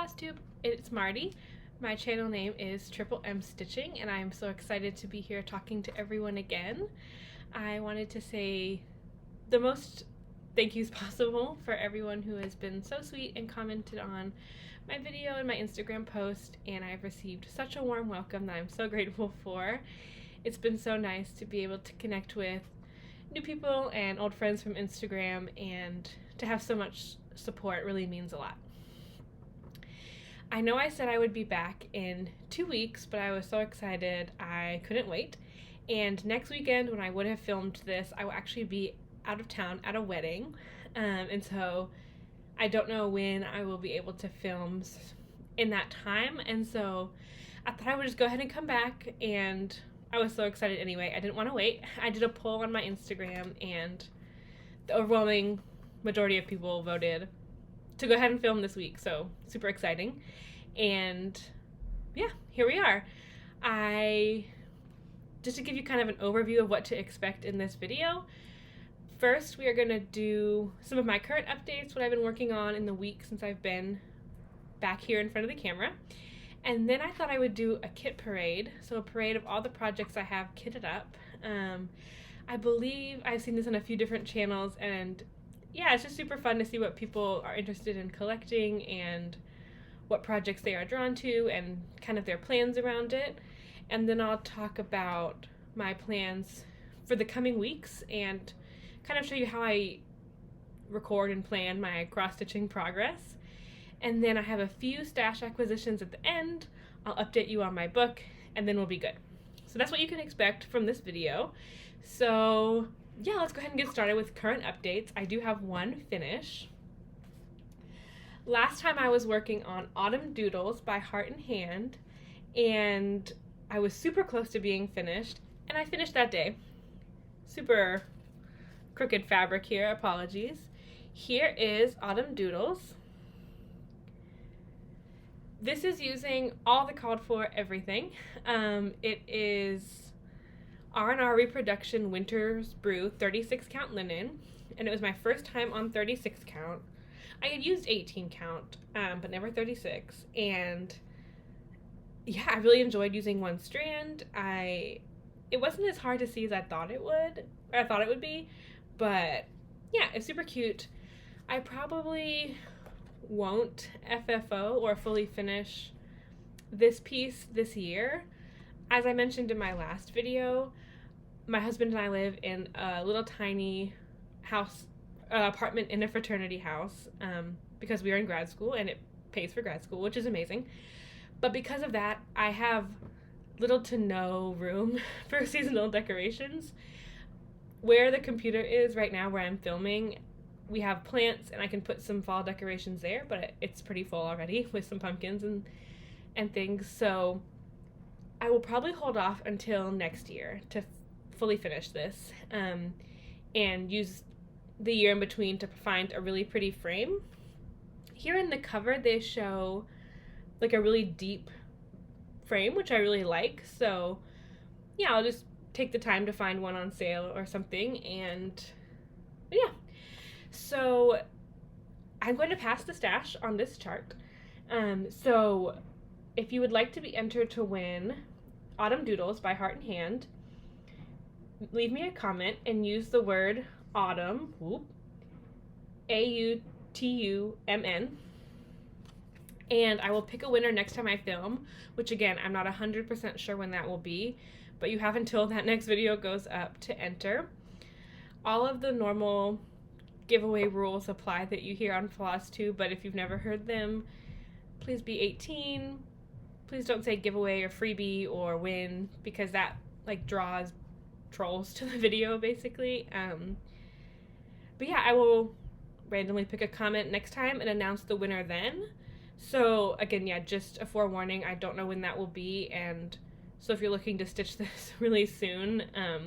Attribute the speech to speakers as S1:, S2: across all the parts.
S1: Flosstube, it's Marty. My channel name is Triple M Stitching, and I'm so excited to be here talking to everyone again. I wanted to say the most thank yous possible for everyone who has been so sweet and commented on my video and my Instagram post, and I've received such a warm welcome that I'm so grateful for. It's been so nice to be able to connect with new people and old friends from Instagram, and to have so much support really means a lot. I know I said I would be back in 2 weeks, but I was so excited I couldn't wait. And next weekend, when I would have filmed this, I will actually be out of town at a wedding. And so I don't know when I will be able to film in that time. And so I thought I would just go ahead and come back, and I was so excited anyway. I didn't want to wait. I did a poll on my Instagram, and the overwhelming majority of people voted to go ahead and film this week, so super exciting. And yeah, here we are. Just to give you kind of an overview of what to expect in this video, first we are going to do some of my current updates, what I've been working on in the week since I've been back here in front of the camera. And then I thought I would do a kit parade, so a parade of all the projects I have kitted up. I believe I've seen this on a few different channels, and yeah, it's just super fun to see what people are interested in collecting and what projects they are drawn to and kind of their plans around it. And then I'll talk about my plans for the coming weeks and kind of show you how I record and plan my cross-stitching progress. And then I have a few stash acquisitions at the end. I'll update you on my book, and then we'll be good. So that's what you can expect from this video. So yeah, let's go ahead and get started with current updates. I do have one finish. Last time I was working on Autumn Doodles by Heart and Hand, and I was super close to being finished, and I finished that day. Super crooked fabric here, apologies. Here is Autumn Doodles. This is using all the called for everything. It is R&R Reproduction Winter's Brew 36 count linen, and it was my first time on 36 count. I had used 18 count, but never 36, and yeah, I really enjoyed using one strand. It wasn't as hard to see as I thought it would be, but yeah, it's super cute. I probably won't FFO or fully finish this piece this year. As I mentioned in my last video, my husband and I live in a little tiny house, apartment in a fraternity house, because we are in grad school and it pays for grad school, which is amazing. But because of that, I have little to no room for seasonal decorations. Where the computer is right now, where I'm filming, we have plants and I can put some fall decorations there, but it's pretty full already with some pumpkins and things. So I will probably hold off until next year to fully finish this, and use the year in between to find a really pretty frame. Here in the cover they show like a really deep frame, which I really like, so yeah, I'll just take the time to find one on sale or something. And yeah, so I'm going to pass the stash on this chart. So if you would like to be entered to win Autumn Doodles by Heart and Hand, leave me a comment and use the word autumn, AUTUMN, and I will pick a winner next time I film, which again, I'm not 100% sure when that will be, but you have until that next video goes up to enter. All of the normal giveaway rules apply that you hear on Flosstube, but if you've never heard them, please be 18. Please don't say giveaway or freebie or win, because that like draws trolls to the video basically. But yeah, I will randomly pick a comment next time and announce the winner then. So again, yeah, just a forewarning, I don't know when that will be, and so if you're looking to stitch this really soon, I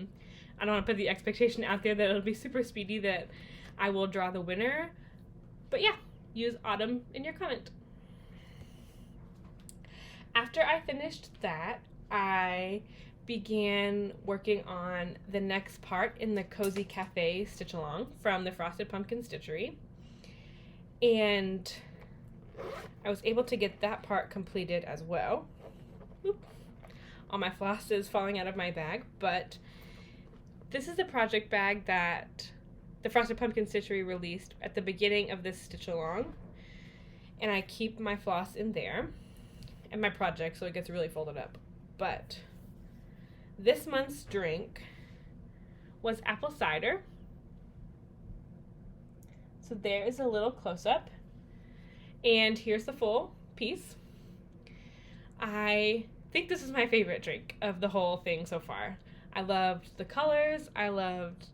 S1: don't want to put the expectation out there that it'll be super speedy that I will draw the winner. But yeah, use autumn in your comment. After I finished that, I began working on the next part in the Cozy Cafe stitch along from the Frosted Pumpkin Stitchery. And I was able to get that part completed as well. Oop. All my floss is falling out of my bag, but this is the project bag that the Frosted Pumpkin Stitchery released at the beginning of this stitch along. And I keep my floss in there and my project, so it gets really folded up. But this month's drink was apple cider. So there is a little close-up. And here's the full piece. I think this is my favorite drink of the whole thing so far. I loved the colors. I loved,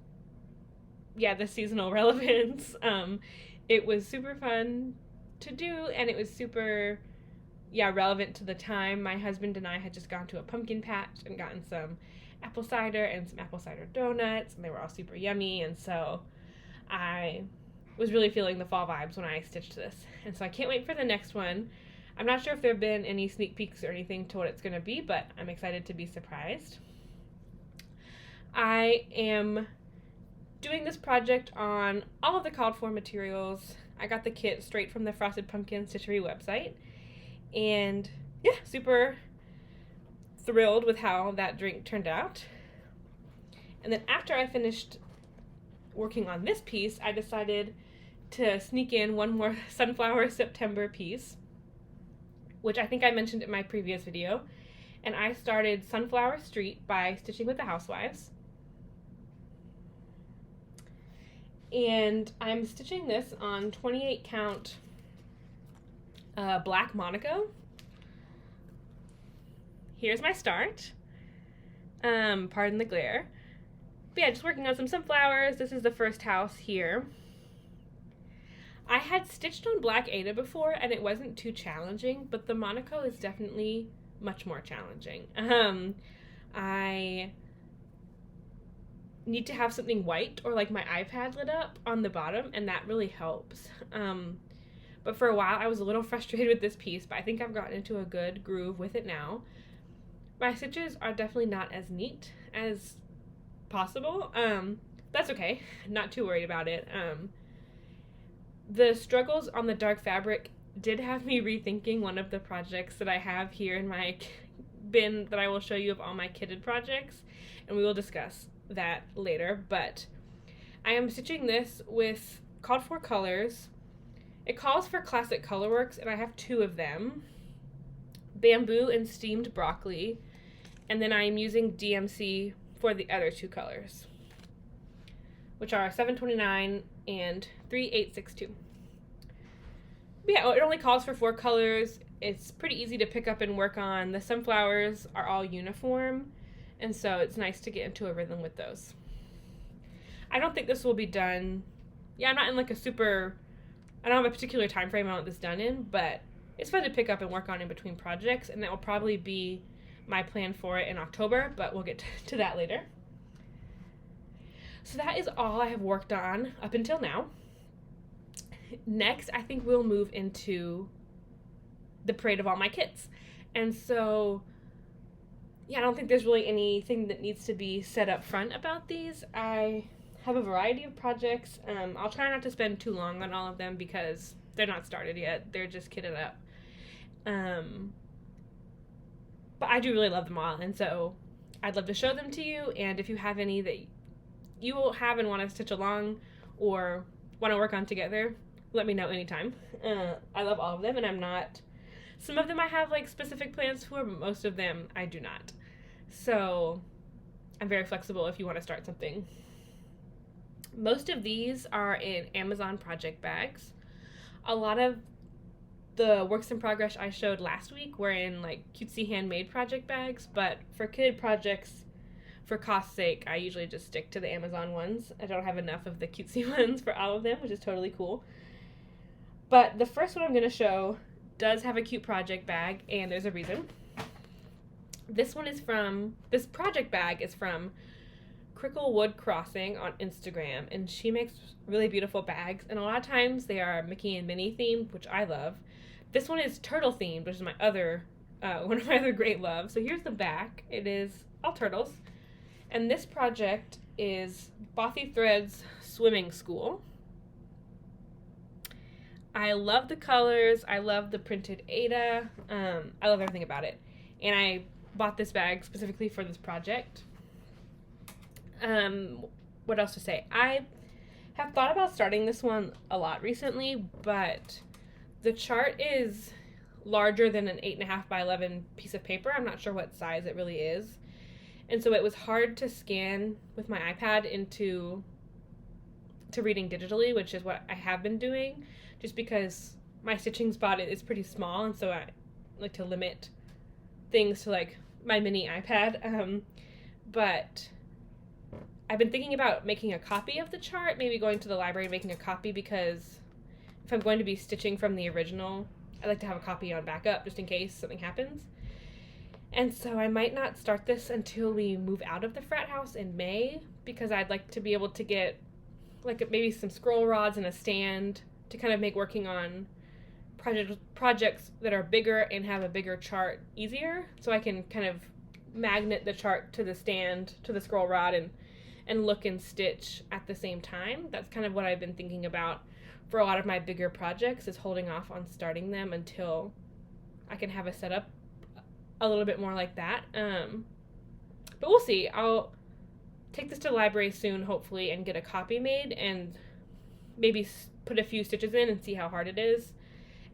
S1: the seasonal relevance. It was super fun to do, and it was super, relevant to the time. My husband and I had just gone to a pumpkin patch and gotten some apple cider and some apple cider donuts, and they were all super yummy, and so I was really feeling the fall vibes when I stitched this. And so I can't wait for the next one. I'm not sure if there have been any sneak peeks or anything to what it's going to be, but I'm excited to be surprised. I am doing this project on all of the called for materials. I got the kit straight from the Frosted Pumpkin Stitchery website. And super thrilled with how that drink turned out. And then after I finished working on this piece, I decided to sneak in one more Sunflower September piece, which I think I mentioned in my previous video. And I started Sunflower Street by Stitching with the Housewives. And I'm stitching this on 28 count black Monaco. Here's my start. Pardon the glare. But just working on some sunflowers. This is the first house here. I had stitched on black Ada before, and it wasn't too challenging, but the Monaco is definitely much more challenging. I need to have something white or like my iPad lit up on the bottom, and that really helps. But for a while I was a little frustrated with this piece, but I think I've gotten into a good groove with it now. My stitches are definitely not as neat as possible. That's okay. Not too worried about it. The struggles on the dark fabric did have me rethinking one of the projects that I have here in my bin that I will show you of all my kitted projects, and we will discuss that later. But I am stitching this with called for colors. It calls for Classic Colorworks, and I have two of them, Bamboo and Steamed Broccoli, and then I am using DMC for the other two colors, which are 729 and 3862. But it only calls for 4 colors. It's pretty easy to pick up and work on. The sunflowers are all uniform, and so it's nice to get into a rhythm with those. I don't think this will be done. I'm not in like I don't have a particular time frame I want this done in, but it's fun to pick up and work on in between projects, and that will probably be my plan for it in October, but we'll get to that later. So that is all I have worked on up until now. Next, I think we'll move into the parade of all my kits. And so, I don't think there's really anything that needs to be said up front about these. I have a variety of projects. I'll try not to spend too long on all of them because they're not started yet. They're just kitted up. But I do really love them all, and so I'd love to show them to you. And if you have any that you will have and want to stitch along or want to work on together, let me know anytime. I love all of them, and some of them I have like specific plans for, but most of them I do not. So I'm very flexible if you want to start something. Most of these are in Amazon project bags. A lot of the works in progress I showed last week were in like cutesy handmade project bags, but for kitted projects, for cost's sake, I usually just stick to the Amazon ones. I don't have enough of the cutesy ones for all of them, which is totally cool. But the first one I'm going to show does have a cute project bag, and there's a reason. This project bag is from Cricklewood Crossing on Instagram, and she makes really beautiful bags, and a lot of times they are Mickey and Minnie themed, which I love. This one is turtle themed, which is one of my other great loves. So here's the back. It is all turtles, and this project is Bothy Threads Swimming School. I love the colors. I love the printed Ada. I love everything about it. And I bought this bag specifically for this project. What else to say? I have thought about starting this one a lot recently, but the chart is larger than an 8.5 by 11 piece of paper. I'm not sure what size it really is. And so it was hard to scan with my iPad to reading digitally, which is what I have been doing, just because my stitching spot is pretty small, and so I like to limit things to like my mini iPad. But I've been thinking about making a copy of the chart, maybe going to the library and making a copy, because if I'm going to be stitching from the original, I like to have a copy on backup just in case something happens. And so I might not start this until we move out of the frat house in May, because I'd like to be able to get like maybe some scroll rods and a stand to kind of make working on projects that are bigger and have a bigger chart easier, so I can kind of magnet the chart to the stand, to the scroll rod, and look and stitch at the same time. That's kind of what I've been thinking about for a lot of my bigger projects, is holding off on starting them until I can have a setup a little bit more like that. But we'll see. I'll take this to the library soon, hopefully, and get a copy made and maybe put a few stitches in and see how hard it is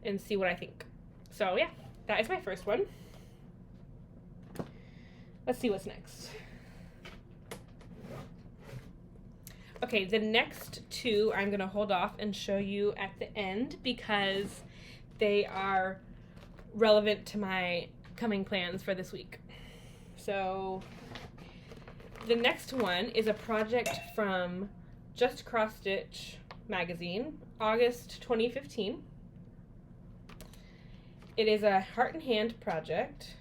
S1: and see what I think. So yeah, that is my first one. Let's see what's next. Okay, the next two I'm going to hold off and show you at the end because they are relevant to my coming plans for this week. So the next one is a project from Just Cross Stitch magazine, August 2015. It is a heart and hand project,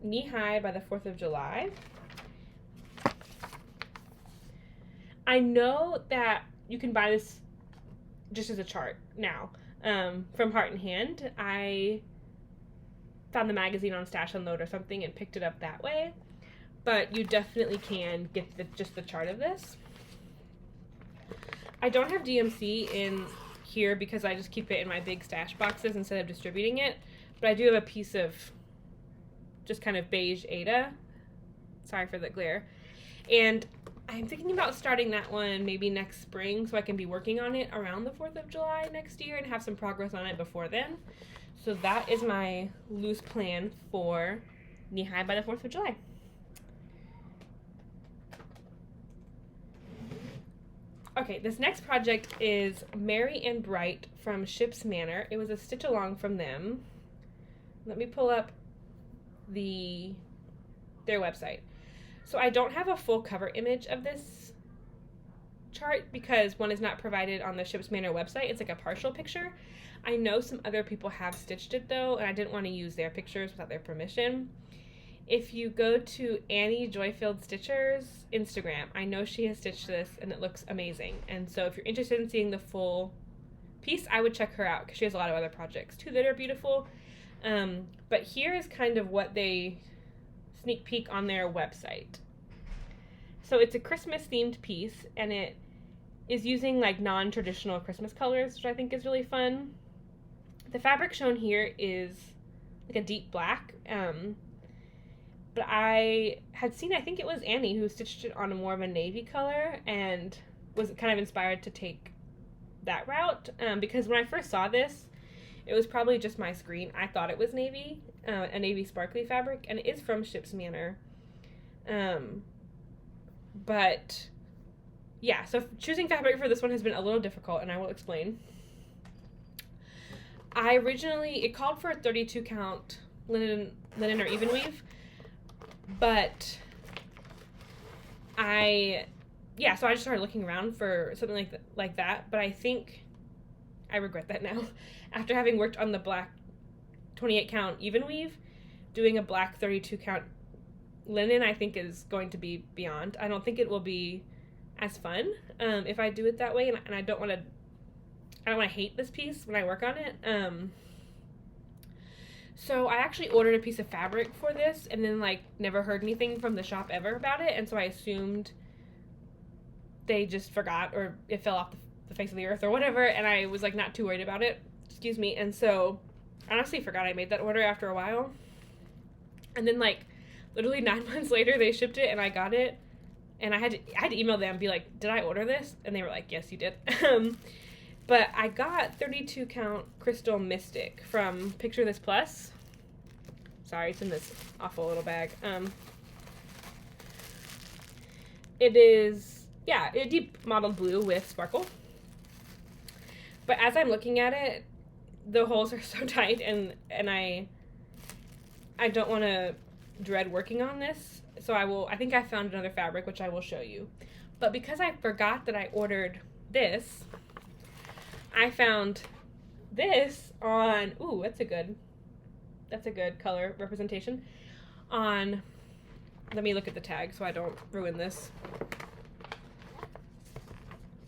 S1: knee-high by the 4th of July. I know that you can buy this just as a chart now from Heart and Hand. I found the magazine on Stash Unload or something and picked it up that way, but you definitely can get just the chart of this. I don't have DMC in here because I just keep it in my big stash boxes instead of distributing it, but I do have a piece of just kind of beige Ada. Sorry for the glare. And I'm thinking about starting that one maybe next spring so I can be working on it around the 4th of July next year and have some progress on it before then. So that is my loose plan for Knee High by the 4th of July. Okay, this next project is Merry and Bright from Ship's Manor. It was a stitch along from them. Let me pull up their website. So I don't have a full cover image of this chart because one is not provided on the Ship's Manor website. It's like a partial picture. I know some other people have stitched it though, and I didn't want to use their pictures without their permission. If you go to Annie Joyfield Stitcher's Instagram, I know she has stitched this and it looks amazing. And so if you're interested in seeing the full piece, I would check her out because she has a lot of other projects too that are beautiful. But here is kind of what they sneak peek on their website. So it's a Christmas themed piece and it is using like non-traditional Christmas colors, which I think is really fun. The fabric shown here is like a deep black. But I had seen, I think it was Annie who stitched it on a more of a navy color and was kind of inspired to take that route. Because when I first saw this, it was probably just my screen. I thought it was navy, a navy sparkly fabric, and it is from Ship's Manor. But yeah, so choosing fabric for this one has been a little difficult, and I will explain. It called for a 32 count linen or even weave, but so I just started looking around for something like that, but I think I regret that now. After having worked on the black 28 count even weave, doing a black 32 count linen I think is going to be beyond. I don't think it will be as fun if I do it that way, and I don't want to hate this piece when I work on it. So I actually ordered a piece of fabric for this and then like never heard anything from the shop ever about it, and so I assumed they just forgot or it fell off the face of the earth or whatever, and I was like not too worried about it. Excuse me. And so I honestly forgot I made that order after a while. And then like literally 9 months later they shipped it and I got it, and I had to email them and be like, did I order this? And they were like, yes, you did. But I got 32 count crystal mystic from Picture This Plus. Sorry, it's in this awful little bag. It is, yeah, a deep mottled blue with sparkle. But as I'm looking at it, the holes are so tight, and I don't want to dread working on this. So I think I found another fabric, which I will show you. But because I forgot that I ordered this, I found this on, ooh, that's a good color representation. On, let me look at the tag so I don't ruin this.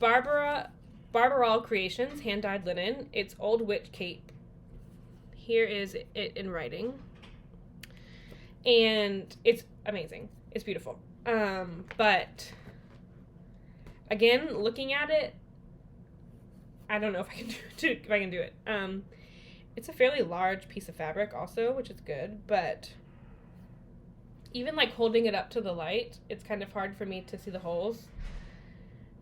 S1: Barbarall Creations, hand-dyed linen. It's Old Witch Cape. Here is it in writing. And it's amazing. It's beautiful. But again, looking at it, I don't know if I can do it. It's a fairly large piece of fabric also, which is good, but even like holding it up to the light, it's kind of hard for me to see the holes.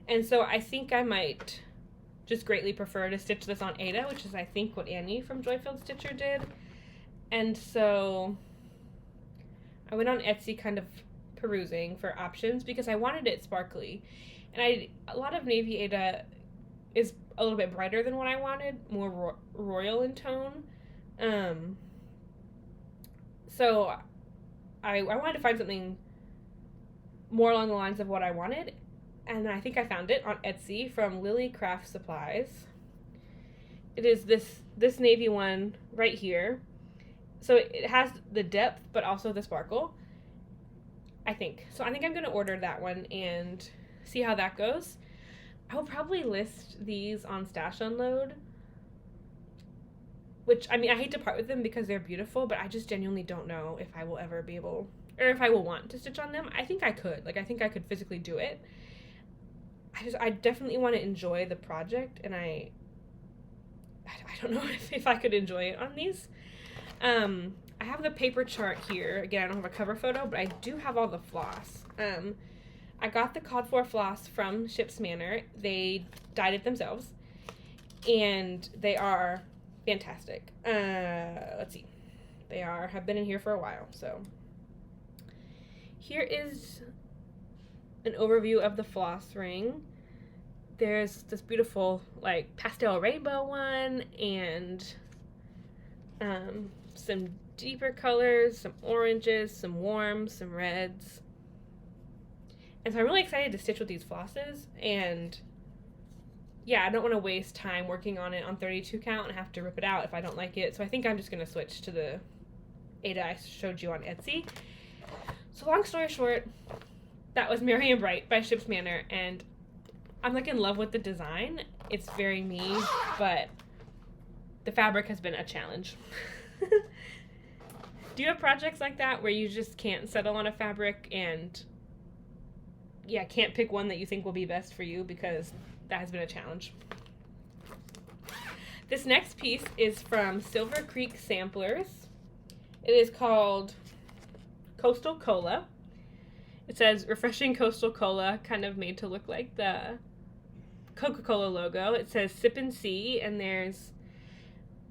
S1: And so I think I might just greatly prefer to stitch this on Aida, which is I think what Annie from Joyfield Stitcher did. And so I went on Etsy kind of perusing for options because I wanted it sparkly. And a lot of navy Aida is a little bit brighter than what I wanted, more royal in tone. So I wanted to find something more along the lines of what I wanted, and I think I found it on Etsy from Lily Craft Supplies. It is this navy one right here. So it has the depth, but also the sparkle, I think. So I think I'm going to order that one and see how that goes. I will probably list these on Stash Unload, which, I mean, I hate to part with them because they're beautiful, but I just genuinely don't know if I will ever be able, or if I will want to stitch on them. I think I could. Like, I think I could physically do it. I definitely want to enjoy the project, and I don't know if I could enjoy it on these. I have the paper chart here. Again, I don't have a cover photo, but I do have all the floss. I got the called for floss from Ship's Manor. They dyed it themselves, and they are fantastic. Let's see. They have been in here for a while, so. Here is an overview of the floss ring. There's this beautiful, like, pastel rainbow one, and some deeper colors, some oranges, some warms, some reds. And so I'm really excited to stitch with these flosses, and yeah, I don't want to waste time working on it on 32 count and have to rip it out if I don't like it. So I think I'm just going to switch to the Aida I showed you on Etsy. So long story short, that was Merry and Bright by Ship's Manor, and I'm like in love with the design. It's very me, but the fabric has been a challenge. Do you have projects like that where you just can't settle on a fabric and yeah, can't pick one that you think will be best for you, because that has been a challenge? This next piece is from Silver Creek Samplers. It is called Coastal Cola. It says refreshing coastal cola, kind of made to look like the Coca-Cola logo. It says sip and see, and there's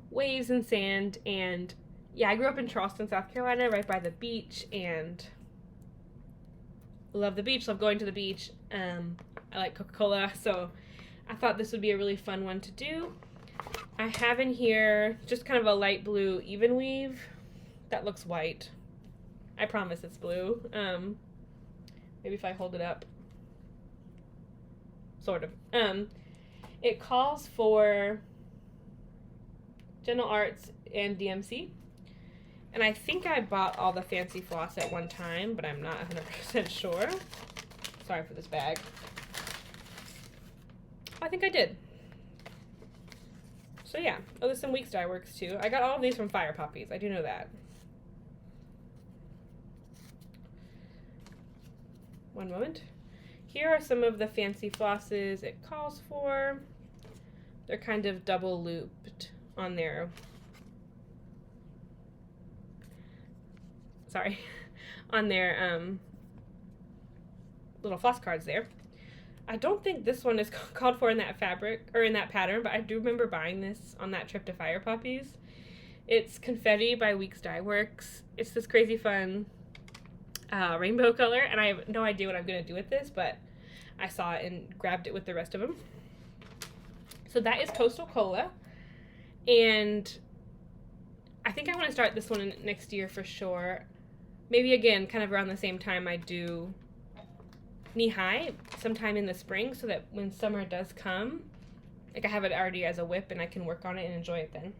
S1: waves and sand, and yeah, I grew up in Charleston, South Carolina, right by the beach, and love the beach, love going to the beach. I like Coca-Cola, so I thought this would be a really fun one to do. I have in here just kind of a light blue even weave that looks white. I promise it's blue. Maybe if I hold it up. Sort of. It calls for Gentle Arts and DMC. And I think I bought all the fancy floss at one time, but I'm not 100% sure. Sorry for this bag. I think I did. So yeah. Oh, there's some Weeks Dye Works too. I got all of these from Fire Poppies. I do know that. One moment. Here are some of the fancy flosses it calls for. They're kind of double looped on their, on their little floss cards there. I don't think this one is called for in that fabric, or in that pattern, but I do remember buying this on that trip to Fire Poppies. It's Confetti by Weeks Dye Works. It's this crazy fun rainbow color, and I have no idea what I'm going to do with this, but I saw it and grabbed it with the rest of them. So that is Coastal Cola, and I think I want to start this one next year for sure. Maybe again, kind of around the same time I do Knee High, sometime in the spring, so that when summer does come, like I have it already as a whip and I can work on it and enjoy it then.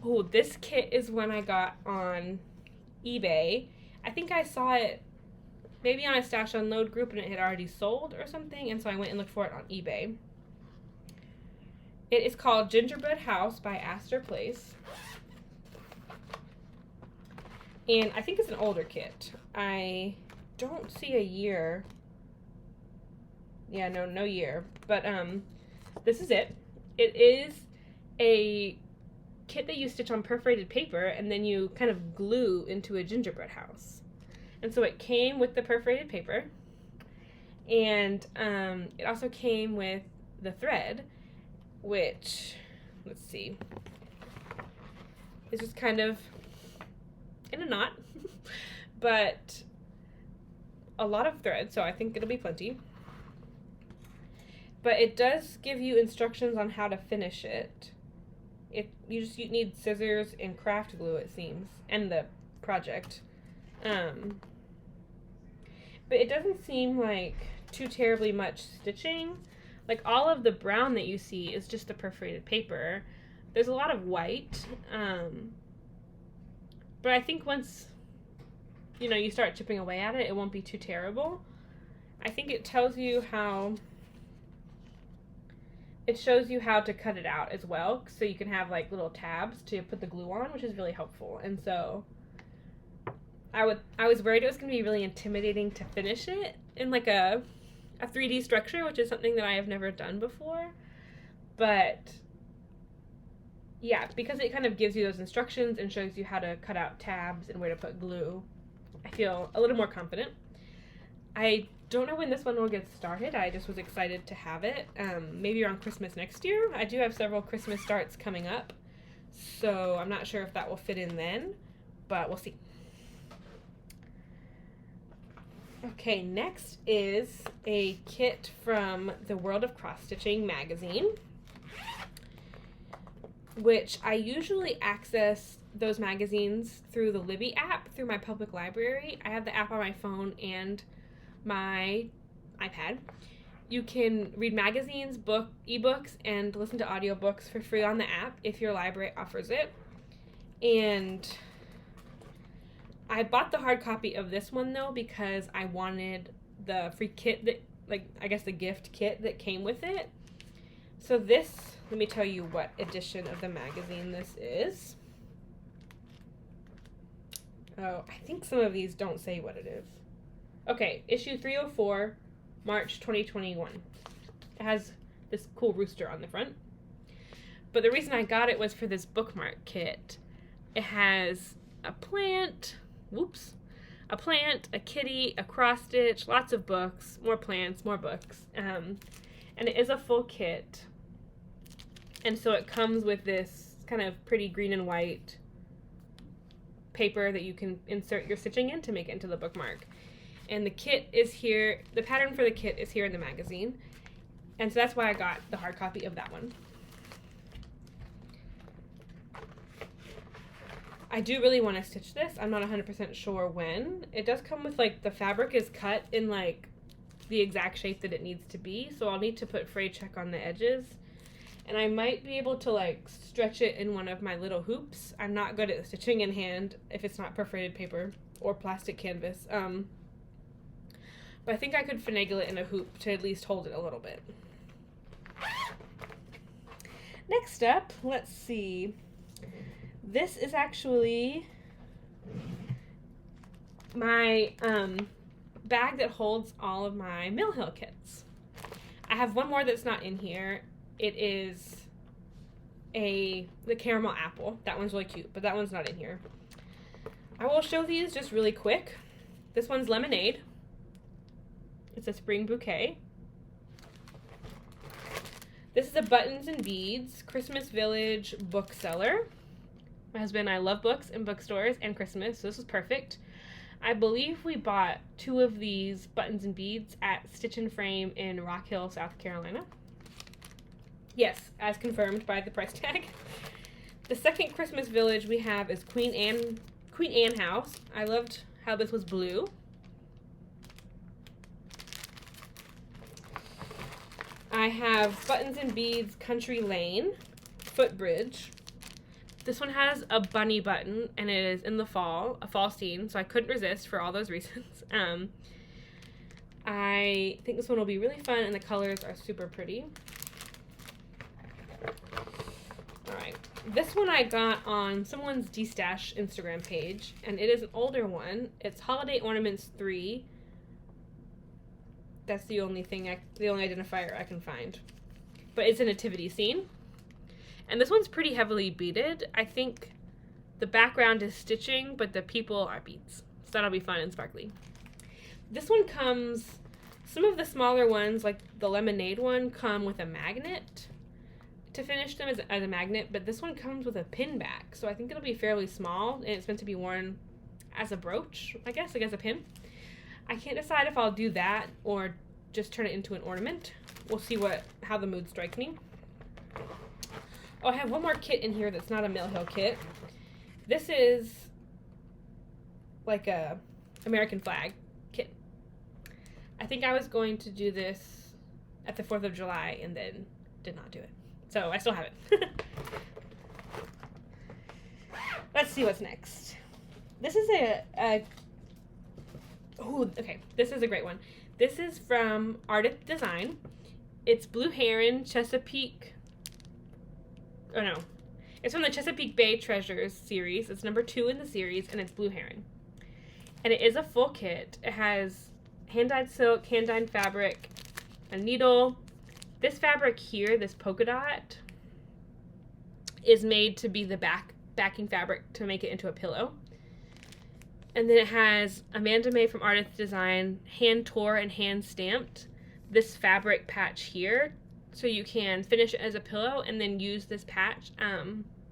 S1: Oh, this kit is one I got on eBay. I think I saw it maybe on a Stash Unload group and it had already sold or something, and so I went and looked for it on eBay. It is called Gingerbread House by Astor Place. And I think it's an older kit. I don't see a year. Yeah, no year. But this is it. It is a kit that you stitch on perforated paper and then you kind of glue into a gingerbread house. And so it came with the perforated paper, and it also came with the thread, which, let's see, is just kind of in a knot, but a lot of thread, so I think it'll be plenty. But it does give you instructions on how to finish it. You need scissors and craft glue, it seems, and the project. But it doesn't seem like too terribly much stitching. Like all of the brown that you see is just the perforated paper. There's a lot of white, but I think once you start chipping away at it, it won't be too terrible. I think it tells you how. It shows you how to cut it out as well, so you can have like little tabs to put the glue on, which is really helpful. And so I was worried it was going to be really intimidating to finish it in like a 3D structure, which is something that I have never done before. But yeah, because it kind of gives you those instructions and shows you how to cut out tabs and where to put glue, I feel a little more confident. I don't know when this one will get started. I just was excited to have it. Maybe around Christmas next year. I do have several Christmas starts coming up, so I'm not sure if that will fit in then, but we'll see. Okay, next is a kit from the World of Cross Stitching magazine, which I usually access those magazines through the Libby app through my public library. I have the app on my phone and my iPad. You can read magazines, ebooks, and listen to audiobooks for free on the app if your library offers it. And I bought the hard copy of this one though because I wanted the free kit that, I guess the gift kit that came with it. So this, let me tell you what edition of the magazine this is. Oh, I think some of these don't say what it is. Okay, issue 304, March 2021. It has this cool rooster on the front. But the reason I got it was for this bookmark kit. It has a plant, a kitty, a cross stitch, lots of books, more plants, more books. And it is a full kit. And so it comes with this kind of pretty green and white paper that you can insert your stitching in to make it into the bookmark. And the kit is here, the pattern for the kit is here in the magazine. And so that's why I got the hard copy of that one. I do really want to stitch this. I'm not 100% sure when. It does come with the fabric is cut in the exact shape that it needs to be. So I'll need to put fray check on the edges. And I might be able to stretch it in one of my little hoops. I'm not good at stitching in hand if it's not perforated paper or plastic canvas. But I think I could finagle it in a hoop to at least hold it a little bit. Next up, let's see. This is actually my bag that holds all of my Mill Hill kits. I have one more that's not in here. It is the caramel apple. That one's really cute, but that one's not in here. I will show these just really quick. This one's lemonade. It's a spring bouquet. This is a Buttons and Beads Christmas Village bookseller. My husband and I love books and bookstores and Christmas, so this was perfect. I believe we bought 2 of these Buttons and Beads at Stitch and Frame in Rock Hill, South Carolina. Yes, as confirmed by the price tag. The second Christmas Village we have is Queen Anne House. I loved how this was blue. I have Buttons and Beads Country Lane Footbridge. This one has a bunny button, and it is in the fall, a fall scene, so I couldn't resist for all those reasons. I think this one will be really fun, and the colors are super pretty. Alright, this one I got on someone's D-Stash Instagram page, and it is an older one. It's Holiday Ornaments 3. That's the only identifier I can find. But it's a nativity scene. And this one's pretty heavily beaded. I think the background is stitching, but the people are beads. So that'll be fun and sparkly. This one comes, some of the smaller ones, like the lemonade one, come with a magnet to finish them as a magnet, but this one comes with a pin back. So I think it'll be fairly small, and it's meant to be worn as a brooch, I guess, like as a pin. I can't decide if I'll do that or just turn it into an ornament. We'll see how the mood strikes me. Oh, I have one more kit in here that's not a Mill Hill kit. This is like a American flag kit. I think I was going to do this at the 4th of July and then did not do it. So I still have it. Let's see what's next. This is this is a great one. This is from Artist Design. It's Blue Heron Chesapeake. Oh no. It's from the Chesapeake Bay Treasures series. It's number 2 in the series, and it's Blue Heron. And it is a full kit. It has hand-dyed silk, hand-dyed fabric, a needle. This fabric here, this polka dot, is made to be the backing fabric to make it into a pillow. And then it has Amanda May from Artist Design, hand tore and hand stamped this fabric patch here, so you can finish it as a pillow and then use this patch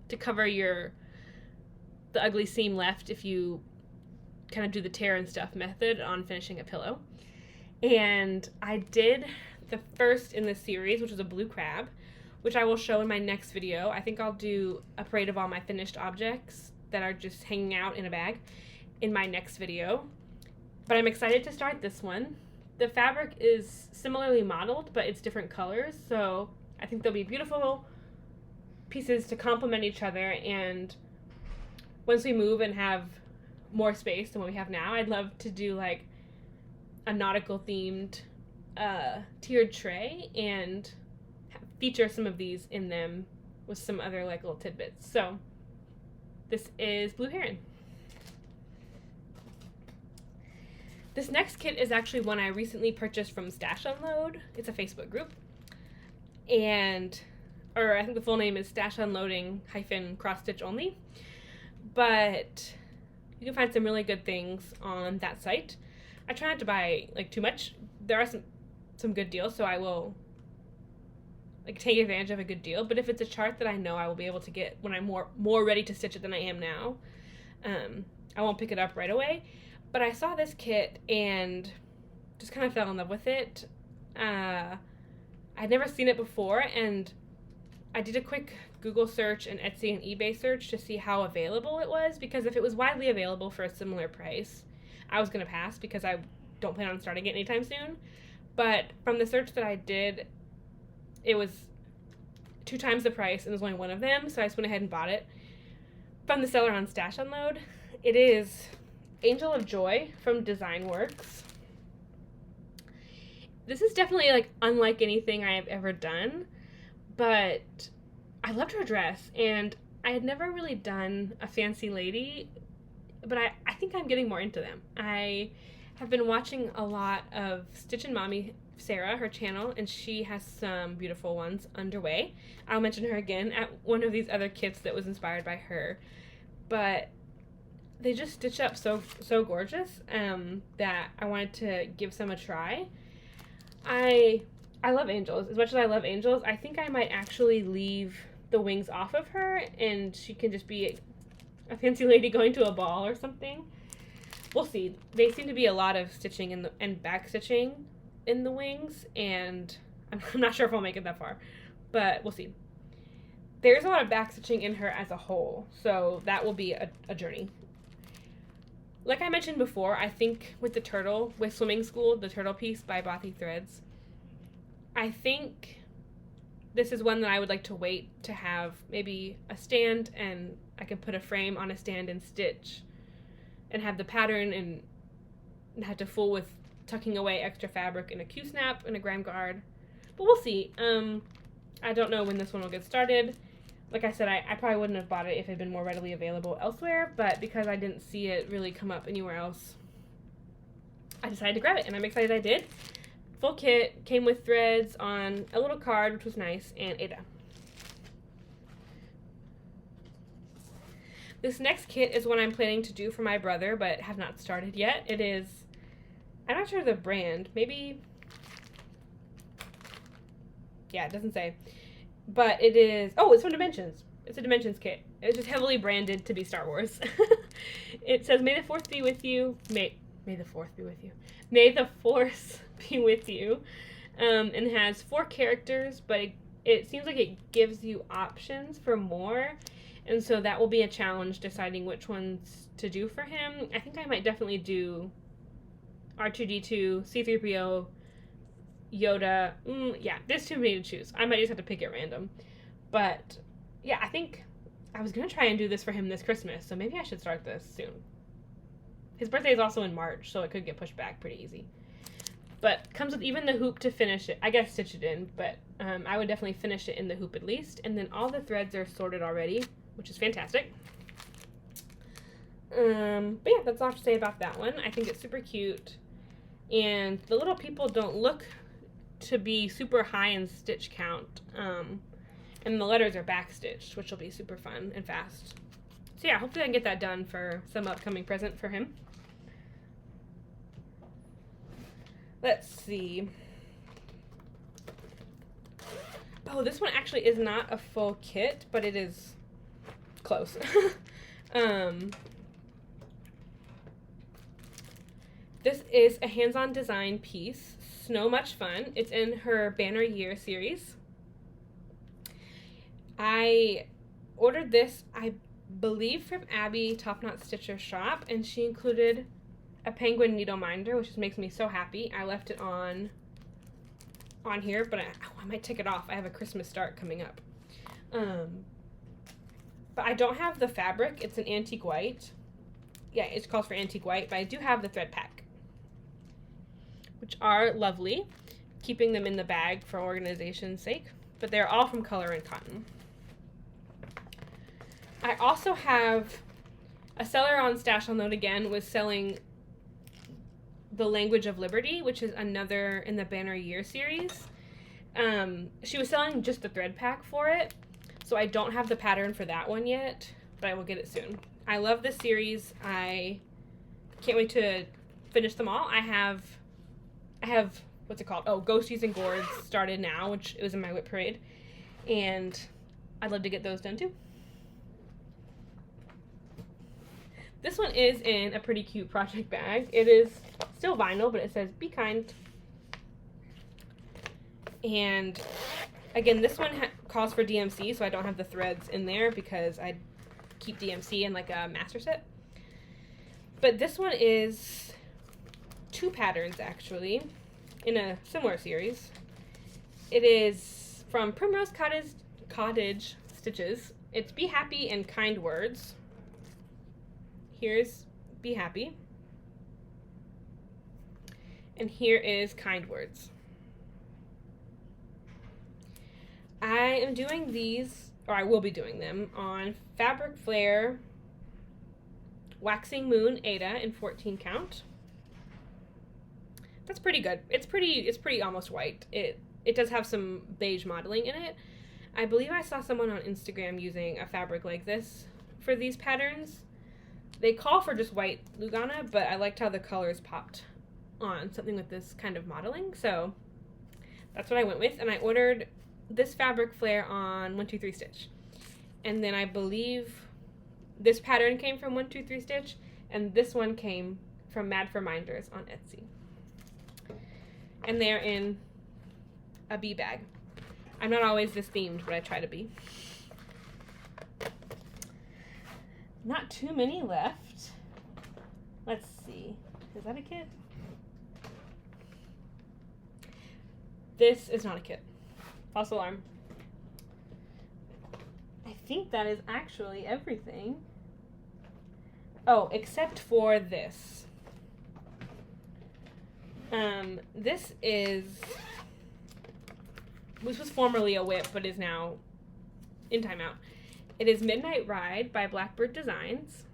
S1: to cover the ugly seam left if you kind of do the tear and stuff method on finishing a pillow. And I did the first in this series, which was a blue crab, which I will show in my next video. I think I'll do a parade of all my finished objects that are just hanging out in a bag in my next video. But I'm excited to start this one. The fabric is similarly modeled, but it's different colors, so I think they'll be beautiful pieces to complement each other. And once we move and have more space than what we have now, I'd love to do like a nautical themed tiered tray and feature some of these in them with some other like little tidbits. So this is Blue Heron. This next kit is actually one I recently purchased from Stash Unload. It's a Facebook group. Or I think the full name is Stash Unloading - cross stitch only. But you can find some really good things on that site. I try not to buy like too much. There are some good deals, so I will like take advantage of a good deal. But if it's a chart that I know I will be able to get when I'm more ready to stitch it than I am now, I won't pick it up right away. But I saw this kit and just kind of fell in love with it. I'd never seen it before, and I did a quick Google search and Etsy and eBay search to see how available it was, because if it was widely available for a similar price, I was going to pass because I don't plan on starting it anytime soon. But from the search that I did, it was 2 times the price and there's only one of them, so I just went ahead and bought it from the seller on Stash Unload. It is Angel of Joy from Design Works. This is definitely like unlike anything I have ever done, but I loved her dress, and I had never really done a fancy lady, but I think I'm getting more into them. I have been watching a lot of Stitch and Mommy Sarah, her channel, and she has some beautiful ones underway. I'll mention her again at one of these other kits that was inspired by her. But they just stitch up so gorgeous that I wanted to give some a try. I love angels. As much as I love angels, I think I might actually leave the wings off of her and she can just be a fancy lady going to a ball or something. We'll see. They seem to be a lot of stitching and back stitching in the wings, and I'm not sure if I'll make it that far, but we'll see. There's a lot of back stitching in her as a whole, so that will be a journey. Like I mentioned before, I think with the turtle, with Swimming School, the turtle piece by Bothy Threads, I think this is one that I would like to wait to have maybe a stand, and I can put a frame on a stand and stitch and have the pattern and have to fool with tucking away extra fabric in a Q-snap and a grime guard. But we'll see. I don't know when this one will get started. Like I said, I probably wouldn't have bought it if it had been more readily available elsewhere, but because I didn't see it really come up anywhere else, I decided to grab it, and I'm excited I did. Full kit, came with threads on a little card, which was nice, and Ada. This next kit is one I'm planning to do for my brother, but have not started yet. It is, I'm not sure the brand, maybe, yeah, it doesn't say. But it is, oh, it's from Dimensions. It's a Dimensions kit. It's just heavily branded to be Star Wars. It says, May the Fourth be with you. May the Fourth be with you. May the Force be with you. And has 4 characters, but it seems like it gives you options for more. And so that will be a challenge deciding which ones to do for him. I think I might definitely do R2-D2, C-3PO, Yoda. Yeah, there's too many to choose. I might just have to pick at random. But yeah, I think I was going to try and do this for him this Christmas, so maybe I should start this soon. His birthday is also in March, so it could get pushed back pretty easy. But comes with even the hoop to finish it. I guess stitch it in, but I would definitely finish it in the hoop at least. And then all the threads are sorted already, which is fantastic. But yeah, that's all I have to say about that one. I think it's super cute. And the little people don't look to be super high in stitch count. And the letters are back stitched, which will be super fun and fast. So yeah, hopefully I can get that done for some upcoming present for him. Let's see. Oh, this one actually is not a full kit, but it is close. This is a hands-on design piece, Snow Much Fun. It's in her Banner Year series. I ordered this, I believe, from Abby Top Knot Stitcher shop, and she included a penguin needle minder, which just makes me so happy. I left it on here, but I might take it off. I have a Christmas start coming up. But I don't have the fabric. It's an antique white. Yeah, it calls for antique white, but I do have the thread pack, which are lovely, keeping them in the bag for organization's sake, but they're all from Color and Cotton. I also have a seller on Stash on Load again was selling The Language of Liberty, which is another in the Banner Year series. She was selling just the thread pack for it, so I don't have the pattern for that one yet, but I will get it soon. I love this series. I can't wait to finish them all. I have what's it called? Oh, Ghosties and Gourds started now, which it was in my whip parade, and I'd love to get those done too. This one is in a pretty cute project bag. It is still vinyl, but it says, be kind. And again, this one calls for DMC, so I don't have the threads in there because I keep DMC in like a master set. But this one is 2 patterns actually in a similar series. It is from Primrose Cottage Stitches. It's Be Happy and Kind Words. Here's Be Happy. And here is Kind Words. I am doing these, or I will be doing them, on Fabric Flare Waxing Moon Ada in 14 count. That's pretty good. It's pretty almost white. It does have some beige modeling in it. I believe I saw someone on Instagram using a fabric like this for these patterns. They call for just white Lugana, but I liked how the colors popped on something with this kind of modeling, so that's what I went with. And I ordered this fabric flare on 123 Stitch. And then I believe this pattern came from 123 Stitch, and this one came from Mad for Minders on Etsy. And they're in a bee bag. I'm not always this themed, but I try to be. Not too many left. Let's see. Is that a kit? This is not a kit. False alarm. I think that is actually everything. Oh, except for this. This was formerly a whip, but is now in timeout. It is Midnight Ride by Blackbird Designs.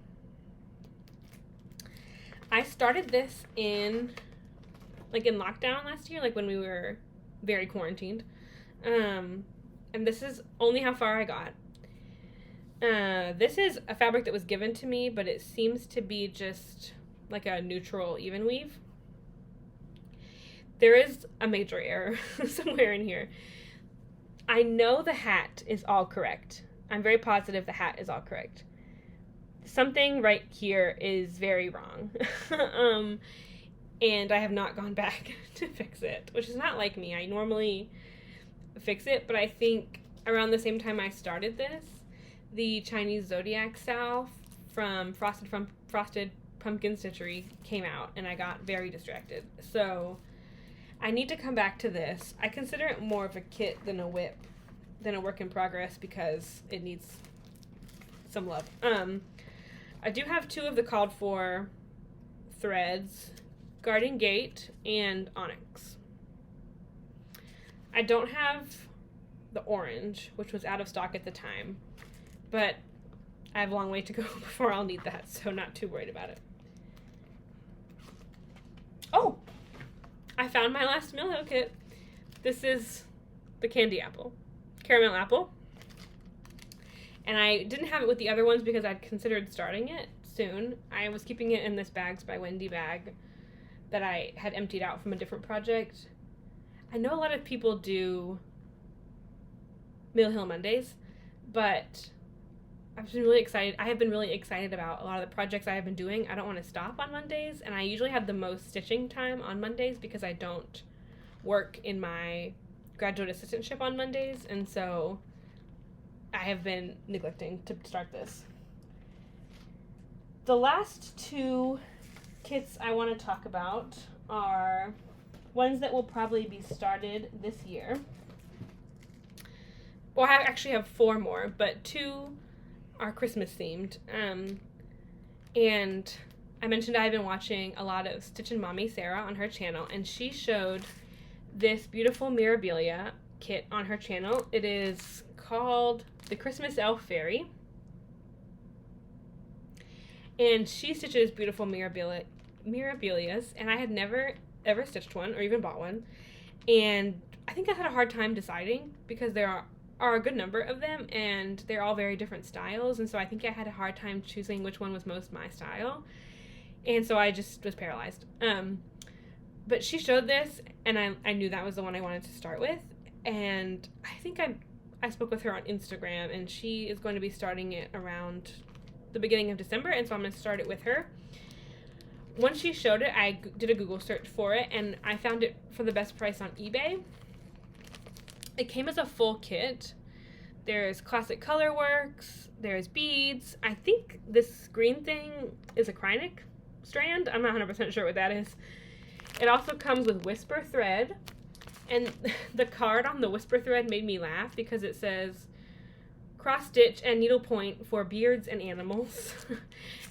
S1: I started this in lockdown last year, like when we were very quarantined. And this is only how far I got. This is a fabric that was given to me, but it seems to be just like a neutral even weave. There is a major error somewhere in here. I know the hat is all correct. I'm very positive the hat is all correct. Something right here is very wrong. And I have not gone back to fix it, which is not like me. I normally fix it, but I think around the same time I started this, the Chinese Zodiac Salve from Frosted Pumpkin Stitchery came out, and I got very distracted. So I need to come back to this. I consider it more of a kit than a whip, than a work in progress, because it needs some love. I do have two of the called for threads, Garden Gate and Onyx. I don't have the orange, which was out of stock at the time, but I have a long way to go before I'll need that, so not too worried about it. Oh! I found my last Mill Hill kit. This is the candy apple. Caramel apple. And I didn't have it with the other ones because I'd considered starting it soon. I was keeping it in this Bags by Wendy bag that I had emptied out from a different project. I know a lot of people do Mill Hill Mondays, but I've been really excited. I have been really excited about a lot of the projects I have been doing. I don't want to stop on Mondays, and I usually have the most stitching time on Mondays because I don't work in my graduate assistantship on Mondays, and so I have been neglecting to start this. The last two kits I want to talk about are ones that will probably be started this year. Well, I actually have four more, but two are Christmas themed. And I mentioned I've been watching a lot of Stitchin' Mommy Sarah on her channel, and she showed this beautiful Mirabilia kit on her channel. It is called the Christmas Elf Fairy. And she stitches beautiful Mirabilias, and I had never ever stitched one or even bought one. And I think I had a hard time deciding because there are a good number of them, and they're all very different styles, and so I think I had a hard time choosing which one was most my style, and so I just was paralyzed. But she showed this, and I knew that was the one I wanted to start with, and I think I spoke with her on Instagram, and she is going to be starting it around the beginning of December, and so I'm going to start it with her. Once she showed it, I did a Google search for it, and I found it for the best price on eBay. It came as a full kit. There's classic color works, there's beads. I think this green thing is a Qriket strand. I'm not 100% sure what that is. It also comes with whisper thread, and the card on the whisper thread made me laugh because it says cross stitch and needlepoint for beards and animals.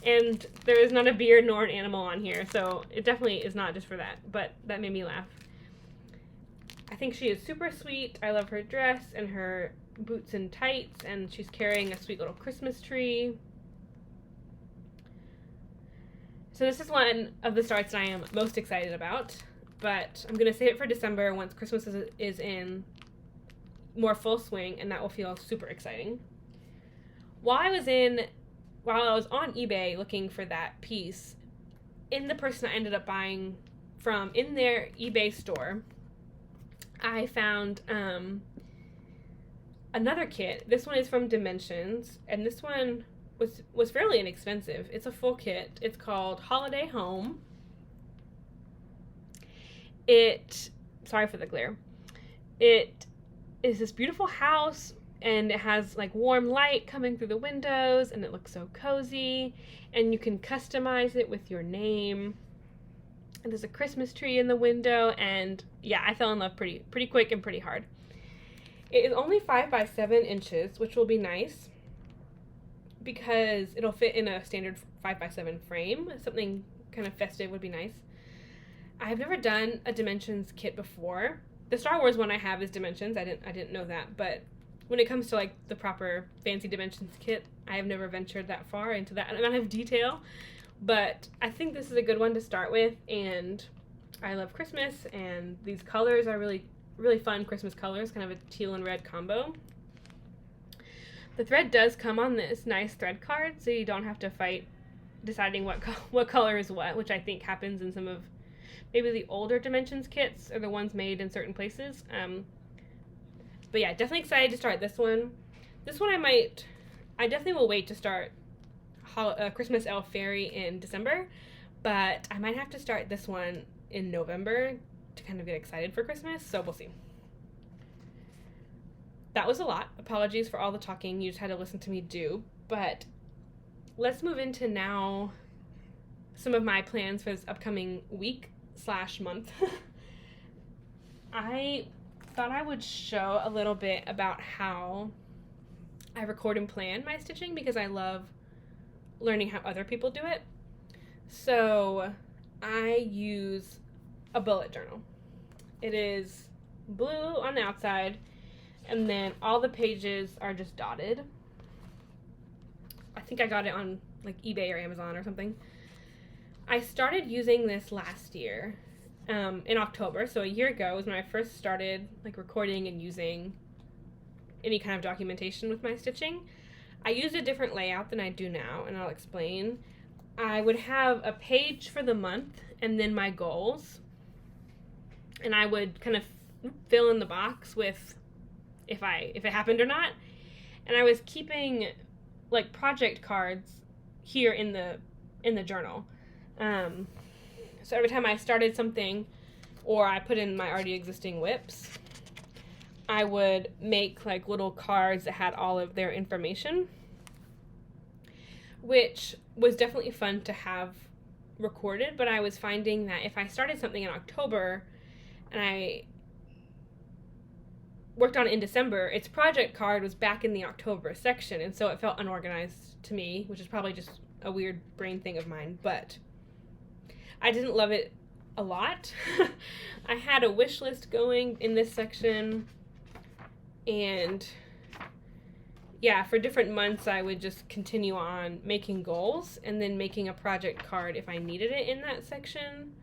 S1: And there is not a beard nor an animal on here, so it definitely is not just for that, but that made me laugh. I think she is super sweet. I love her dress and her boots and tights, and she's carrying a sweet little Christmas tree. So this is one of the starts I am most excited about. but I'm going to save it for December once Christmas is in more full swing, and that will feel super exciting. While I was on eBay looking for that piece, in the person I ended up buying from in their eBay store, I found another kit. This one is from Dimensions, and this one was fairly inexpensive. It's a full kit. It's called Holiday Home. Sorry for the glare. It is this beautiful house, and it has like warm light coming through the windows, and it looks so cozy, and you can customize it with your name. And there's a Christmas tree in the window, and yeah, I fell in love pretty quick and pretty hard. It is only 5 by 7 inches, which will be nice because it'll fit in a standard 5 by 7 frame. Something kind of festive would be nice. I've never done a Dimensions kit before. The Star Wars one I have is Dimensions. I didn't know that, but when it comes to like the proper fancy Dimensions kit, I have never ventured that far into that amount of detail. But I think this is a good one to start with, and I love Christmas, and these colors are really fun Christmas colors, kind of a teal and red combo. The thread does come on this nice thread card, so you don't have to fight deciding what color is what, which I think happens in some of maybe the older Dimensions kits or the ones made in certain places. But yeah, definitely excited to start this one. This one I definitely will wait to start Christmas Elf Fairy in December, but I might have to start this one in November to kind of get excited for Christmas, so we'll see. That was a lot. Apologies for all the talking you just had to listen to me do, but let's move into now some of my plans for this upcoming week/month. I thought I would show a little bit about how I record and plan my stitching because I love learning how other people do it. So I use a bullet journal. It is blue on the outside, and then all the pages are just dotted. I think I got it on like eBay or Amazon or something. I started using this last year in October, so a year ago was when I first started like recording and using any kind of documentation with my stitching. I used a different layout than I do now, and I'll explain. I would have a page for the month and then my goals, and I would kind of fill in the box with if it happened or not. And I was keeping like project cards here in the journal. So every time I started something or I put in my already existing whips, I would make like little cards that had all of their information, which was definitely fun to have recorded. But I was finding that if I started something in October and I worked on it in December, its project card was back in the October section, and so it felt unorganized to me, which is probably just a weird brain thing of mine, but I didn't love it a lot. I had a wish list going in this section, and yeah, for different months I would just continue on making goals and then making a project card if I needed it in that section,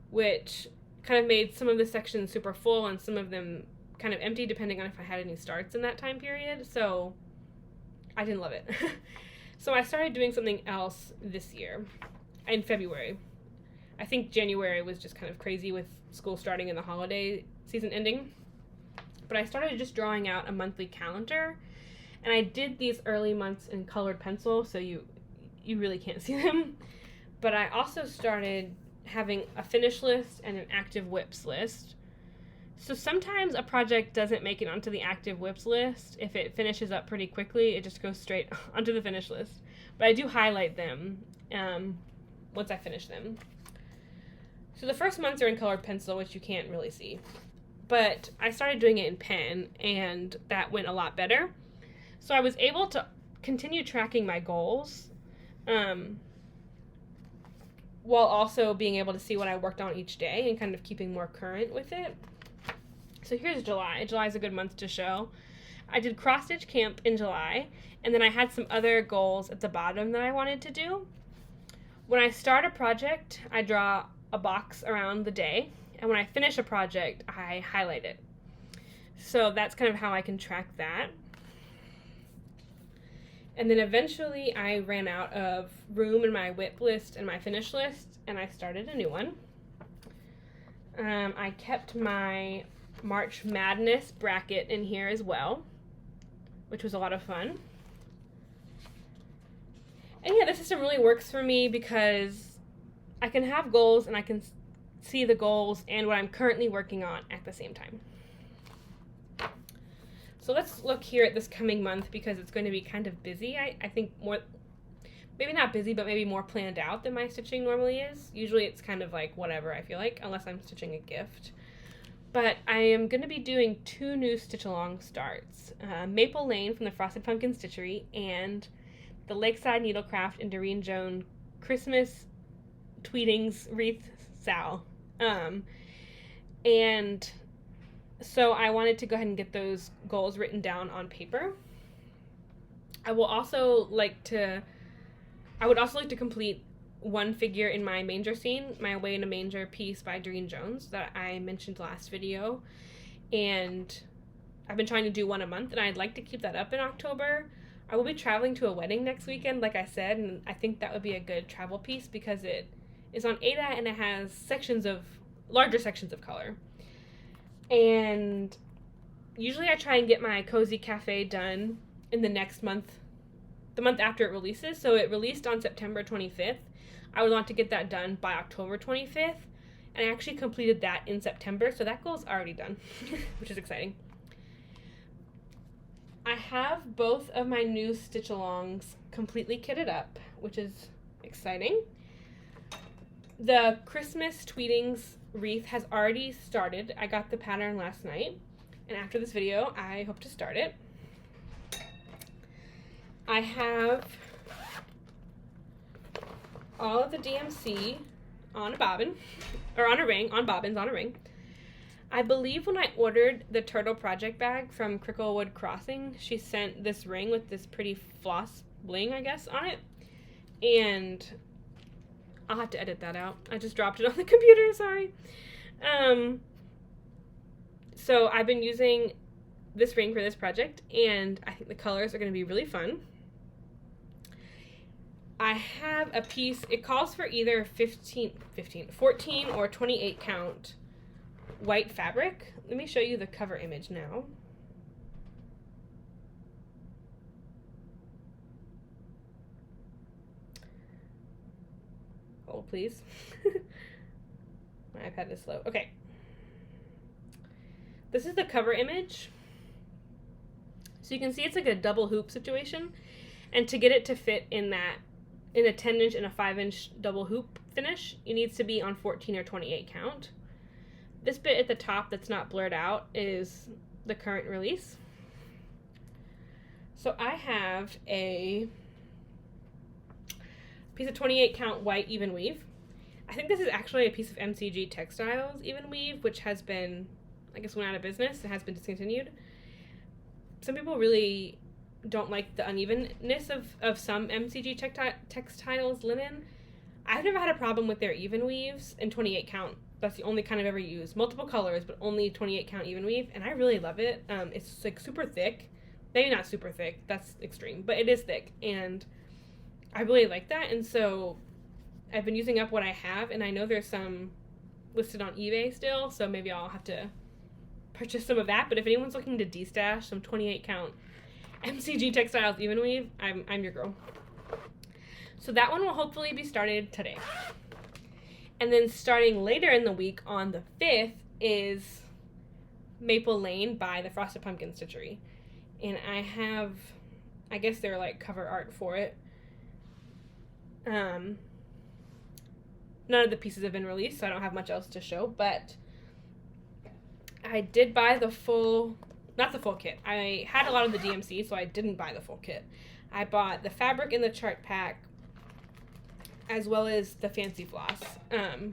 S1: which kind of made some of the sections super full and some of them kind of empty depending on if I had any starts in that time period, so I didn't love it. So I started doing something else this year in February. I think January was just kind of crazy with school starting and the holiday season ending. But I started just drawing out a monthly calendar, and I did these early months in colored pencil, so you really can't see them. But I also started having a finish list and an active whips list. So sometimes a project doesn't make it onto the active whips list. If it finishes up pretty quickly, it just goes straight onto the finish list. But I do highlight them once I finish them. So the first months are in colored pencil, which you can't really see. But I started doing it in pen, and that went a lot better. So I was able to continue tracking my goals while also being able to see what I worked on each day and kind of keeping more current with it. So here's July. July is a good month to show. I did cross stitch camp in July, and then I had some other goals at the bottom that I wanted to do. When I start a project, I draw a box around the day, And when I finish a project, I highlight it. So that's kind of how I can track that. And then eventually I ran out of room in my whip list and my finish list, and I started a new one. I kept my March Madness bracket in here as well, which was a lot of fun. And yeah, this system really works for me because I can have goals and I can see the goals and what I'm currently working on at the same time. So let's look here at this coming month because it's going to be kind of busy. I think more, maybe not busy, but maybe more planned out than my stitching normally is. Usually it's kind of like whatever I feel like, unless I'm stitching a gift. But I am going to be doing 2 new stitch-along starts. Maple Lane from the Frosted Pumpkin Stitchery and the Lakeside Needlecraft and Doreen Joan Christmas Tweetings Wreath Sal. And so I wanted to go ahead and get those goals written down on paper. I would also like to complete one figure in my manger scene, my Away in a Manger piece by Doreen Jones that I mentioned last video. And I've been trying to do one a month, and I'd like to keep that up in October. I will be traveling to a wedding next weekend, like I said, and I think that would be a good travel piece because it is on Ada and it has larger sections of color. And usually I try and get my Cozy Cafe done in the next month, the month after it releases. So it released on September 25th. I would want to get that done by October 25th. And I actually completed that in September, so that goal's already done, which is exciting. I have both of my new stitch-alongs completely kitted up, which is exciting. The Christmas Tweetings Wreath has already started. I got the pattern last night, and after this video, I hope to start it. I have all of the DMC on a bobbin, or on a ring, on bobbins, on a ring. I believe when I ordered the Turtle Project bag from Cricklewood Crossing, she sent this ring with this pretty floss bling, I guess, on it. And I'll have to edit that out. I just dropped it on the computer, sorry. So I've been using this ring for this project, and I think the colors are going to be really fun. I have a piece, it calls for either 14 or 28 count white fabric. Let me show you the cover image now. Hold, please. My iPad is slow. Okay. This is the cover image. So you can see it's like a double hoop situation. And to get it to fit in a 10-inch and a 5-inch double hoop finish, it needs to be on 14 or 28 count. This bit at the top that's not blurred out is the current release. So I have a piece of 28 count white even weave. I think this is actually a piece of MCG Textiles even weave, which has been, I guess, went out of business. It has been discontinued. Some people really don't like the unevenness of some MCG Textiles linen. I've never had a problem with their even weaves in 28 count. That's the only kind I've ever used. Multiple colors, but only 28 count even weave, and I really love it. It's like super thick. Maybe not super thick, that's extreme, but it is thick, and I really like that. And so I've been using up what I have, and I know there's some listed on eBay still, so maybe I'll have to purchase some of that. But if anyone's looking to destash some 28 count MCG Textiles even weave, I'm your girl. So that one will hopefully be started today. And then starting later in the week on the 5th is Maple Lane by the Frosted Pumpkin Stitchery. And I have, I guess they're like cover art for it. None of the pieces have been released, so I don't have much else to show, but I did buy the full, not the full kit. I had a lot of the DMC, so I didn't buy the full kit. I bought the fabric in the chart pack, as well as the fancy floss. I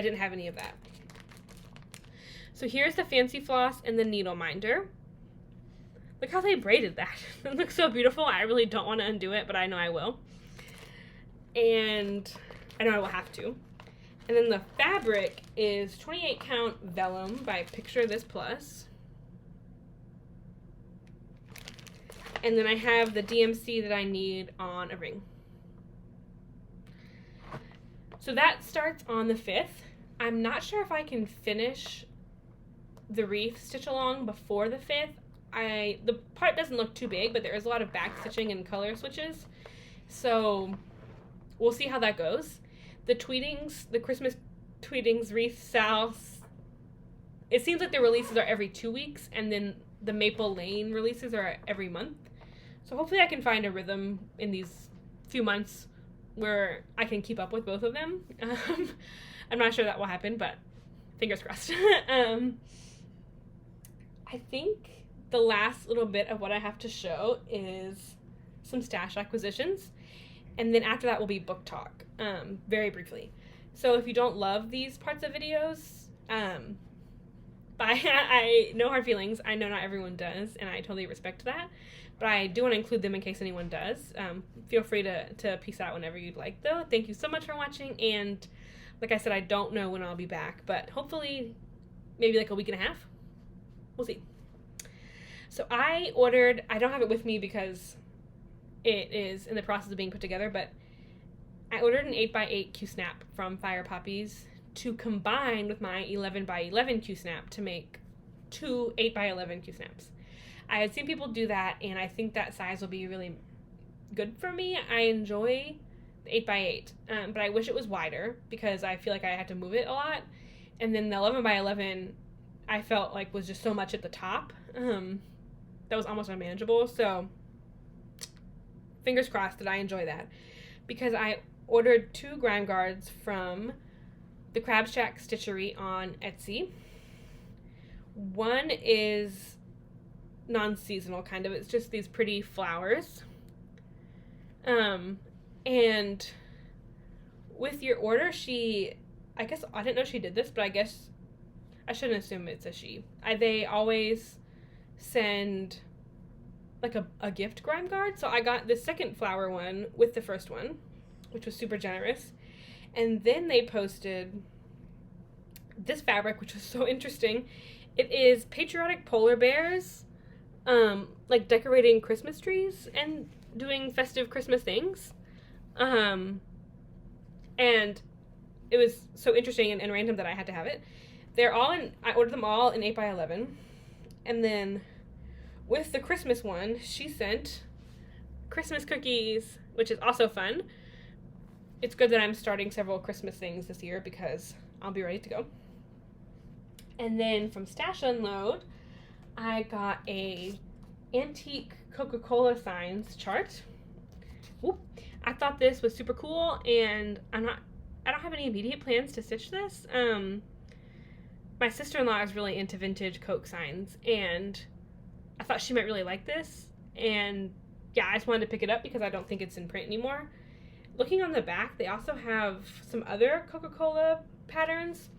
S1: didn't have any of that. So here's the fancy floss and the needle minder. Look how they braided that. It looks so beautiful. I really don't want to undo it, but I know I will. And I know I will have to. And then the fabric is 28 count vellum by Picture This Plus. And then I have the DMC that I need on a ring. So that starts on the 5th. I'm not sure if I can finish the wreath stitch along before the 5th. The part doesn't look too big, but there is a lot of back stitching and color switches. So we'll see how that goes. The tweetings, the Christmas tweetings, Wreath South, it seems like the releases are every 2 weeks, and then the Maple Lane releases are every month. So hopefully I can find a rhythm in these few months where I can keep up with both of them. I'm not sure that will happen, but fingers crossed. I think the last little bit of what I have to show is some stash acquisitions. And then after that will be book talk, very briefly. So if you don't love these parts of videos, I no hard feelings. I know not everyone does, and I totally respect that. But I do want to include them in case anyone does. Feel free to peace out whenever you'd like, though. Thank you so much for watching, and like I said, I don't know when I'll be back, but hopefully maybe like a week and a half. We'll see. So I ordered, I don't have it with me because it is in the process of being put together, but I ordered an 8x8 Q-snap from Fire Poppies to combine with my 11x11 Q-snap to make 2 8x11 Q-snaps. I had seen people do that, and I think that size will be really good for me. I enjoy the 8x8, but I wish it was wider because I feel like I had to move it a lot. And then the 11x11 I felt like was just so much at the top that was almost unmanageable. So fingers crossed that I enjoy that, because I ordered 2 grime guards from the Crab Shack Stitchery on Etsy. One is non-seasonal, kind of. It's just these pretty flowers. And with your order, I guess, I didn't know she did this, but I guess I shouldn't assume it's a she. They always send like a gift grime guard. So I got the second flower one with the first one, which was super generous. And then they posted this fabric, which was so interesting. It is patriotic polar bears, like decorating Christmas trees and doing festive Christmas things. And it was so interesting and random that I had to have it. I ordered them all in 8x11. And then with the Christmas one, she sent Christmas cookies, which is also fun. It's good that I'm starting several Christmas things this year because I'll be ready to go. And then from Stash Unload, I got a antique Coca-Cola signs chart. Whoop. I thought this was super cool, and I don't have any immediate plans to stitch this. My sister-in-law is really into vintage Coke signs, and I thought she might really like this. And yeah, I just wanted to pick it up because I don't think it's in print anymore. Looking on the back, they also have some other Coca-Cola patterns,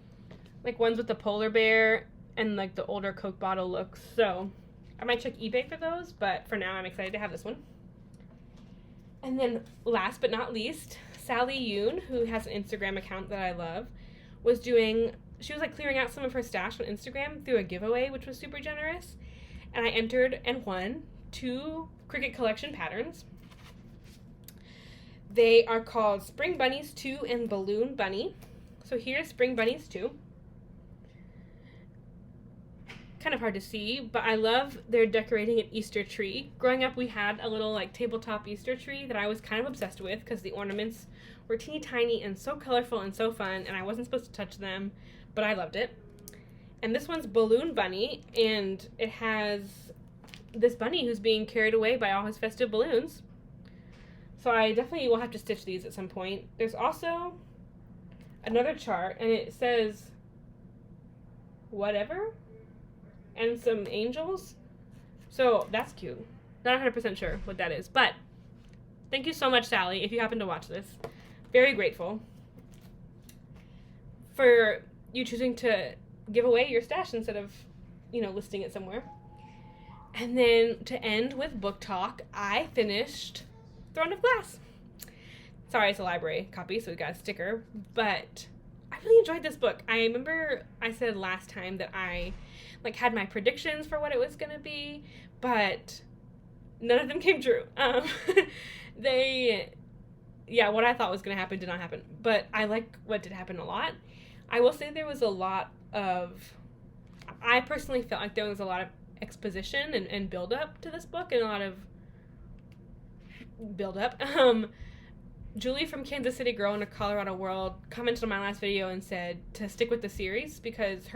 S1: like ones with the polar bear and like the older Coke bottle looks. So I might check eBay for those, but for now I'm excited to have this one. And then last but not least, Sally Yoon, who has an Instagram account that I love, she was like clearing out some of her stash on Instagram through a giveaway, which was super generous. And I entered and won 2 Qriket Collection patterns. They are called Spring Bunnies 2 and Balloon Bunny. So here's Spring Bunnies 2. Kind of hard to see, but I love they're decorating an Easter tree. Growing up, we had a little like tabletop Easter tree that I was kind of obsessed with because the ornaments were teeny tiny and so colorful and so fun, and I wasn't supposed to touch them, but I loved it. And this one's Balloon Bunny, and it has this bunny who's being carried away by all his festive balloons. So I definitely will have to stitch these at some point. There's also another chart, and it says whatever and some angels. So that's cute. Not 100% sure what that is, but thank you so much, Sally, if you happen to watch this. Very grateful for you choosing to give away your stash instead of, listing it somewhere. And then to end with book talk, I finished Throne of Glass. Sorry, it's a library copy, so we got a sticker, but I really enjoyed this book. I remember I said last time that I like had my predictions for what it was going to be, but none of them came true. What I thought was going to happen did not happen, but I like what did happen a lot. I will say there was a lot of, I personally felt like there was a lot of exposition and build up to this book, and a lot of build up. Julie from Kansas City Girl in a Colorado World commented on my last video and said to stick with the series because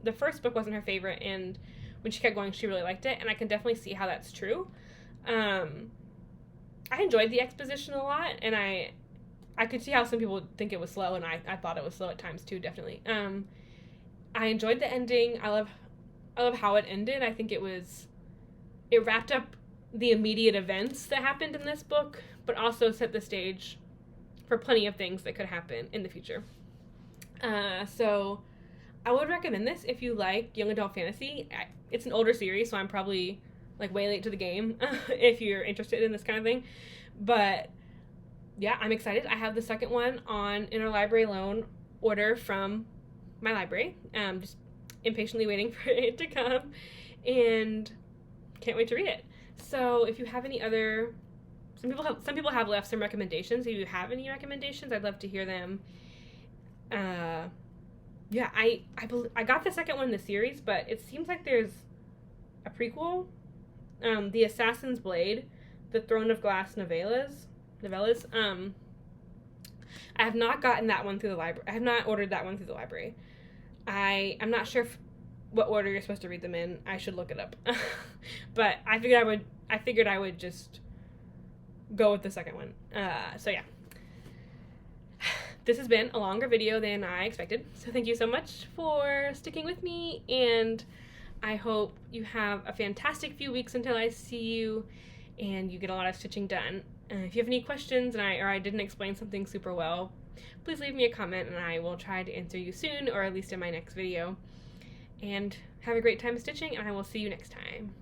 S1: the first book wasn't her favorite, and when she kept going, she really liked it, and I can definitely see how that's true. I enjoyed the exposition a lot, and I could see how some people would think it was slow, and I thought it was slow at times too, definitely. I enjoyed the ending. I love how it ended. I think it wrapped up the immediate events that happened in this book, but also set the stage for plenty of things that could happen in the future. So I would recommend this if you like young adult fantasy. It's an older series, so I'm probably like way late to the game if you're interested in this kind of thing. But yeah, I'm excited. I have the second one on interlibrary loan order from my library. Just impatiently waiting for it to come, and can't wait to read it. So if you have any other, some people have left some recommendations. If you have any recommendations, I'd love to hear them. I got the second one in the series, but it seems like there's a prequel, The Assassin's Blade, The Throne of Glass novellas. I have not gotten that one through the library. I have not ordered that one through the library. I'm not sure what order you're supposed to read them in. I should look it up. But I figured I would just go with the second one. So yeah. This has been a longer video than I expected. So thank you so much for sticking with me, and I hope you have a fantastic few weeks until I see you and you get a lot of stitching done. If you have any questions and I didn't explain something super well, please leave me a comment and I will try to answer you soon, or at least in my next video. And have a great time stitching, and I will see you next time.